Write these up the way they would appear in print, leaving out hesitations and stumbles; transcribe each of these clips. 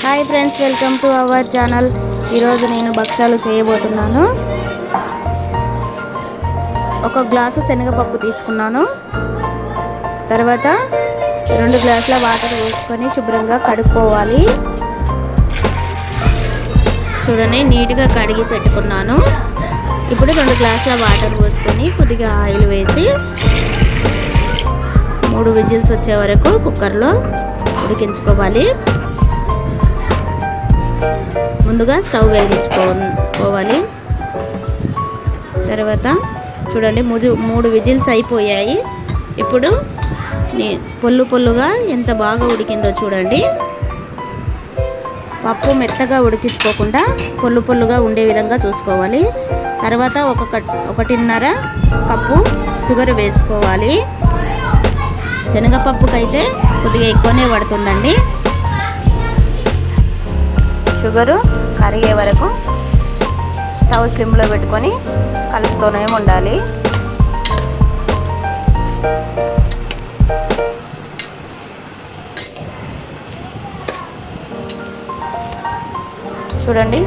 Hi friends, welcome to our channel. ఈరోజు నేను భక్షాలు చేయబోతున్నాను. ఒక గ్లాసు శనగపప్పు తీసుకున్నాను. తర్వాత 2 గ్లాసుల వాటర్ పోసుకొని శుభ్రంగా కడుక్కోవాలి. చూడండి, నీట్గా కడిగి పెట్టుకున్నాను. ఇప్పుడు 2 గ్లాసుల వాటర్ పోసుకొని కొద్దిగా ఆయిల్ వేసి 3 విజిల్స్ వచ్చే వరకు కుక్కర్లో ఉడికించుకోవాలి. ముందుగా స్టవ్ వెలిగించుకోవాలి. తర్వాత చూడండి, 3 విజిల్స్ అయిపోయాయి. ఇప్పుడు పొల్లుగా ఎంత బాగా ఉడికిందో చూడండి. పప్పు మెత్తగా ఉడికించుకోకుండా పొల్లుగా ఉండే విధంగా చూసుకోవాలి. తర్వాత 1.5 కప్పు షుగర్ వేసుకోవాలి. శనగపప్పుకైతే కొద్దిగా ఎక్కువనే పడుతుందండి. షుగరు కరిగే వరకు స్టవ్ స్లిమ్లో పెట్టుకొని కలుపుతూనే ఉండాలి. చూడండి,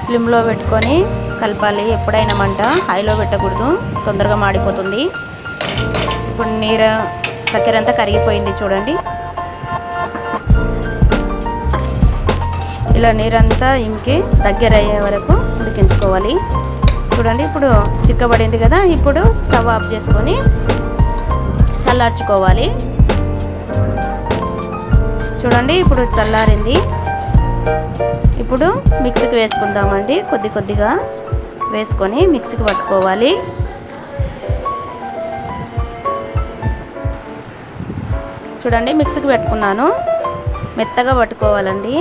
స్లిమ్లో పెట్టుకొని కలపాలి. ఎప్పుడైనా మంట హైలో పెట్టకూడదు, తొందరగా మాడిపోతుంది. ఇప్పుడు చక్కెర అంతా కరిగిపోయింది చూడండి. ఇలా నీరంతా ఇంకి దగ్గర అయ్యే వరకు ఉడికించుకోవాలి. చూడండి, ఇప్పుడు చిక్కబడింది కదా. ఇప్పుడు స్టవ్ ఆఫ్ చేసుకొని చల్లార్చుకోవాలి. చూడండి, ఇప్పుడు చల్లారింది. ఇప్పుడు మిక్సీకి వేసుకుందామండి. కొద్దిగా వేసుకొని మిక్సీకి పట్టుకోవాలి. చూడండి, మిక్సీకి పెట్టుకున్నాను. మెత్తగా పట్టుకోవాలండి.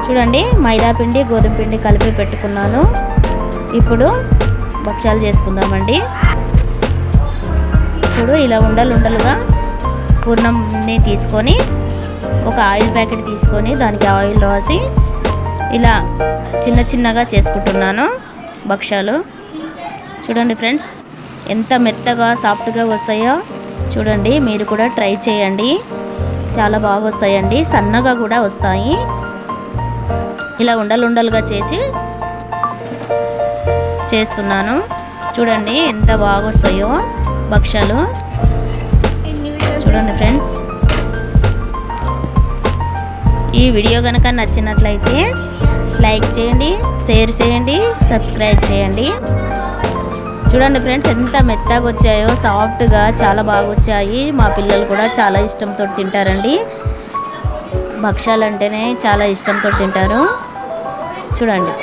చూడండి, మైదా పిండి గోధుమ పిండి కలిపి పెట్టుకున్నాను. ఇప్పుడు భక్షాలు చేసుకుందామండి. ఇప్పుడు ఇలా ఉండలుగా పూర్ణంని తీసుకొని ఒక ఆయిల్ ప్యాకెట్ తీసుకొని దానికి ఆయిల్ రాసి ఇలా చిన్నగా చేసుకుంటున్నాను భక్షాలు. చూడండి ఫ్రెండ్స్, ఎంత మెత్తగా సాఫ్ట్గా వస్తాయో చూడండి. మీరు కూడా ట్రై చేయండి, చాలా బాగా వస్తాయండి. సన్నగా కూడా వస్తాయి. ఇలా ఉండలుగా చేస్తున్నాను. చూడండి ఎంత బాగా వస్తాయో భక్షాలు. చూడండి ఫ్రెండ్స్, ఈ వీడియో కనుక నచ్చినట్లయితే లైక్ చేయండి, షేర్ చేయండి, సబ్స్క్రైబ్ చేయండి. చూడండి ఫ్రెండ్స్, ఎంత మెత్తగా వచ్చాయో, సాఫ్ట్గా చాలా బాగా వచ్చాయి. మా పిల్లలు కూడా చాలా ఇష్టంతో తింటారండి. భక్షాలు అంటేనే చాలా ఇష్టంతో తింటారు. చూడండి.